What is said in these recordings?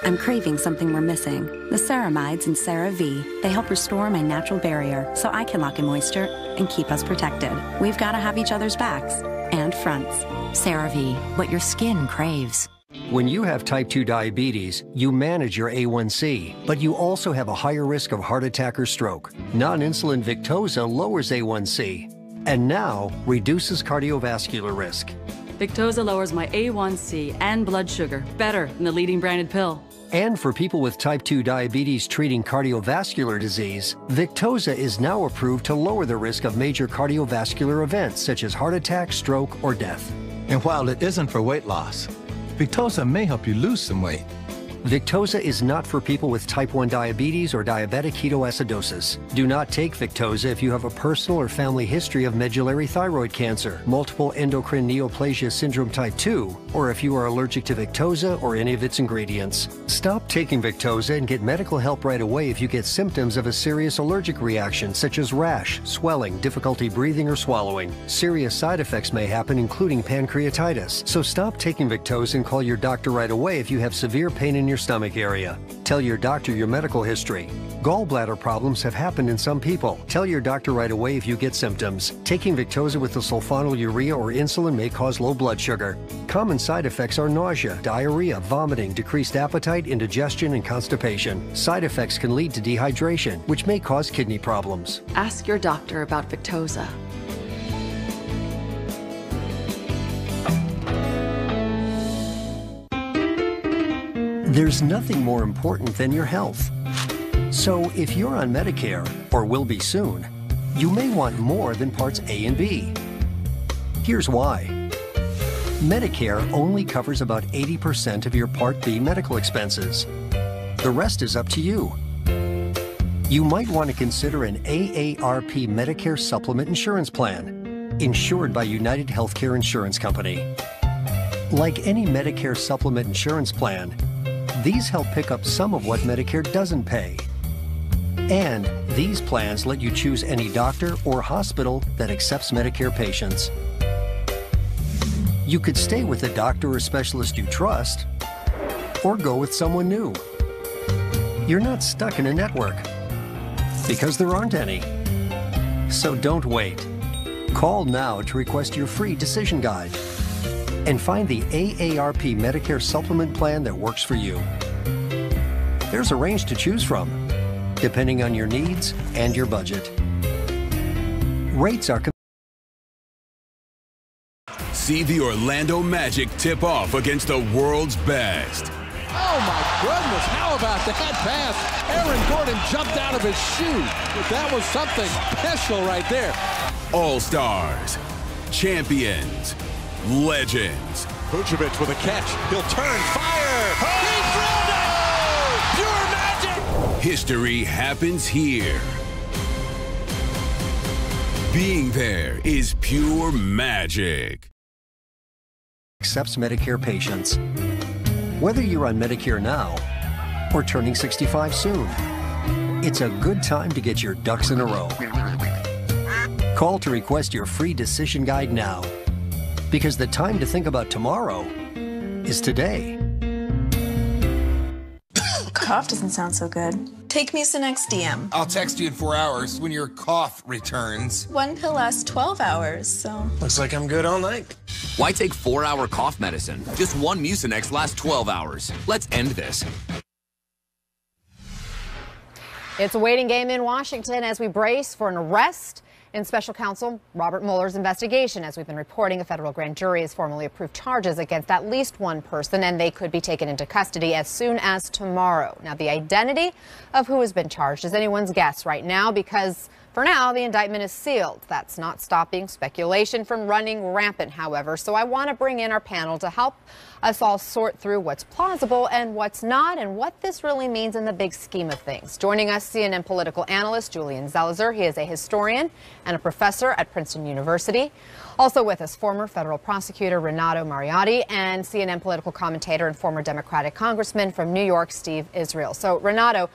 I'm craving something we're missing. The ceramides in CeraVe. They help restore my natural barrier so I can lock in moisture and keep us protected. We've got to have each other's backs and fronts. CeraVe, what your skin craves. When you have type 2 diabetes, you manage your A1C, but you also have a higher risk of heart attack or stroke. Non-insulin Victoza lowers A1C and now reduces cardiovascular risk. Victoza lowers my A1C and blood sugar better than the leading branded pill. And for people with type 2 diabetes treating cardiovascular disease, Victoza is now approved to lower the risk of major cardiovascular events such as heart attack, stroke, or death. And while it isn't for weight loss, Victoza may help you lose some weight. Victoza is not for people with type 1 diabetes or diabetic ketoacidosis. Do not take Victoza if you have a personal or family history of medullary thyroid cancer, multiple endocrine neoplasia syndrome type 2, or if you are allergic to Victoza or any of its ingredients. Stop taking Victoza and get medical help right away if you get symptoms of a serious allergic reaction such as rash, swelling, difficulty breathing or swallowing. Serious side effects may happen, including pancreatitis. So stop taking Victoza and call your doctor right away if you have severe pain in your stomach area. Tell your doctor your medical history. Gallbladder problems have happened in some people. Tell your doctor right away if you get symptoms. Taking Victoza with the sulfonylurea or insulin may cause low blood sugar. Common side effects are nausea, diarrhea, vomiting, decreased appetite, indigestion, and constipation. Side effects can lead to dehydration, which may cause kidney problems. Ask your doctor about Victoza. There's nothing more important than your health. So if you're on Medicare, or will be soon, you may want more than Parts A and B. Here's why. Medicare only covers about 80% of your Part B medical expenses. The rest is up to you. You might want to consider an AARP Medicare Supplement Insurance Plan, insured by United Healthcare Insurance Company. Like any Medicare Supplement Insurance Plan, these help pick up some of what Medicare doesn't pay. And these plans let you choose any doctor or hospital that accepts Medicare patients. You could stay with a doctor or specialist you trust, or go with someone new. You're not stuck in a network, because there aren't any. So don't wait. Call now to request your free decision guide and find the AARP Medicare Supplement Plan that works for you. There's a range to choose from, depending on your needs and your budget. Rates are See the Orlando Magic tip off against the world's best. Oh my goodness, how about that pass? Aaron Gordon jumped out of his shoe. That was something special right there. All-stars, champions, legends. Vucevic with a catch. He'll turn, fire! He drilled it! Pure magic! History happens here. Being there is pure magic. accepts Medicare patients. Whether you're on Medicare now or turning 65 soon, it's a good time to get your ducks in a row. Call to request your free decision guide now, because the time to think about tomorrow is today. Cough doesn't sound so good. Take Mucinex DM. I'll text you in 4 hours when your cough returns. One pill lasts 12 hours, so... Looks like I'm good all night. Why take 4-hour cough medicine? Just one Mucinex lasts 12 hours. Let's end this. It's a waiting game in Washington as we brace for an arrest in Special Counsel Robert Mueller's investigation. As we've been reporting, a federal grand jury has formally approved charges against at least one person, and they could be taken into custody as soon as tomorrow. Now, the identity of who has been charged is anyone's guess right now, because for now, the indictment is sealed. That's not stopping speculation from running rampant, however. So I want to bring in our panel to help us all sort through what's plausible and what's not, and what this really means in the big scheme of things. Joining us, CNN political analyst Julian Zelizer. He is a historian and a professor at Princeton University. Also with us, former federal prosecutor Renato Mariotti, and CNN political commentator and former Democratic congressman from New York, Steve Israel. So, Renato,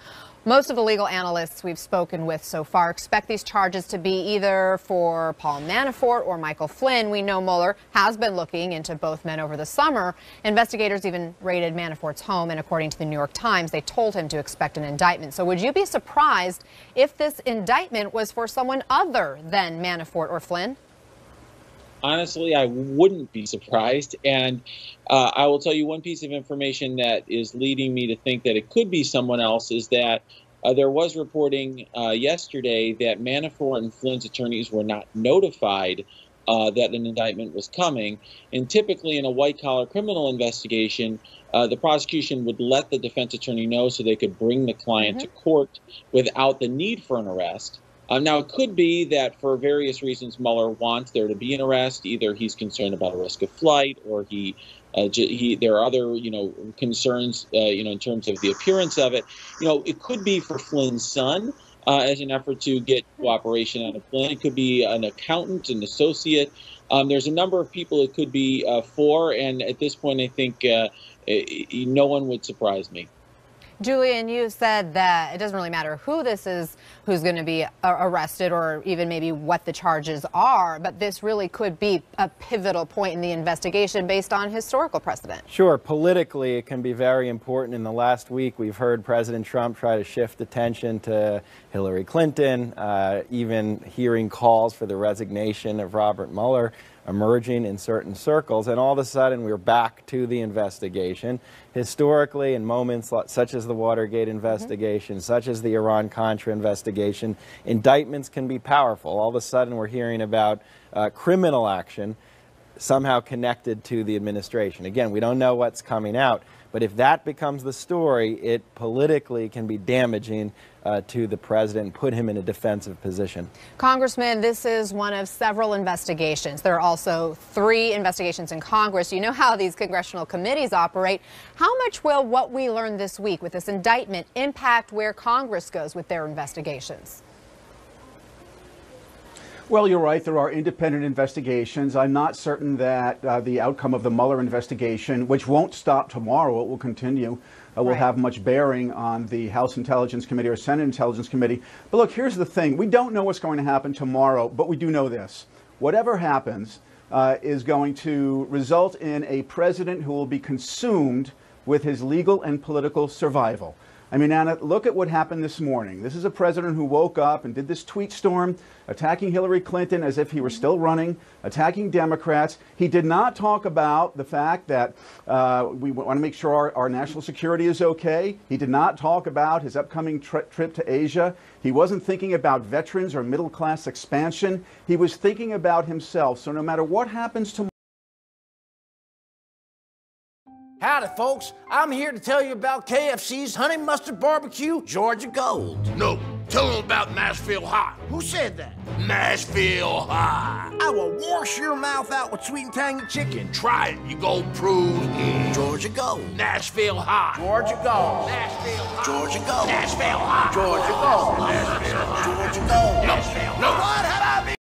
Most of the legal analysts we've spoken with so far expect these charges to be either for Paul Manafort or Michael Flynn. We know Mueller has been looking into both men over the summer. Investigators even raided Manafort's home, and according to the New York Times, they told him to expect an indictment. So would you be surprised if this indictment was for someone other than Manafort or Flynn? Honestly, I wouldn't be surprised. And I will tell you one piece of information that is leading me to think that it could be someone else is that there was reporting yesterday that Manafort and Flynn's attorneys were not notified that an indictment was coming. And typically in a white-collar criminal investigation, the prosecution would let the defense attorney know so they could bring the client to court without the need for an arrest. Now, it could be that for various reasons Mueller wants there to be an arrest. Either he's concerned about a risk of flight, or there are other, concerns, in terms of the appearance of it. It could be for Flynn's son as an effort to get cooperation out of Flynn. It could be an accountant, an associate. There's a number of people it could be for, and at this point, I think no one would surprise me. Julian, you said that it doesn't really matter who this is, who's going to be arrested, or even maybe what the charges are, but this really could be a pivotal point in the investigation based on historical precedent. Sure. Politically, it can be very important. In the last week, we've heard President Trump try to shift attention to Hillary Clinton, even hearing calls for the resignation of Robert Mueller emerging in certain circles, and all of a sudden we're back to the investigation. Historically, in moments such as the Watergate investigation, such as the Iran-Contra investigation, indictments can be powerful. All of a sudden we're hearing about criminal action somehow connected to the administration. Again, we don't know what's coming out, but if that becomes the story, it politically can be damaging to the president and put him in a defensive position. Congressman, this is one of several investigations. There are also 3 investigations in Congress. You know how these congressional committees operate. How much will what we learned this week with this indictment impact where Congress goes with their investigations? Well, you're right. There are independent investigations. I'm not certain that the outcome of the Mueller investigation, which won't stop tomorrow, it will continue, will have much bearing on the House Intelligence Committee or Senate Intelligence Committee. But look, here's the thing. We don't know what's going to happen tomorrow, but we do know this. Whatever happens is going to result in a president who will be consumed with his legal and political survival. I mean, Anna, look at what happened this morning. This is a president who woke up and did this tweet storm, attacking Hillary Clinton as if he were still running, attacking Democrats. He did not talk about the fact that we want to make sure our national security is okay. He did not talk about his upcoming trip to Asia. He wasn't thinking about veterans or middle-class expansion. He was thinking about himself. So no matter what happens tomorrow. Howdy, folks. I'm here to tell you about KFC's Honey Mustard Barbecue Georgia Gold. No, tell them about Nashville Hot. Who said that? Nashville Hot. I will wash your mouth out with sweet and tangy chicken. Try it, you gold prude. Georgia Gold. Nashville Hot. Georgia Gold. Nashville Hot. Georgia Gold. Nashville Hot. Georgia Gold. Nashville Hot. Georgia Gold. No. What have I been?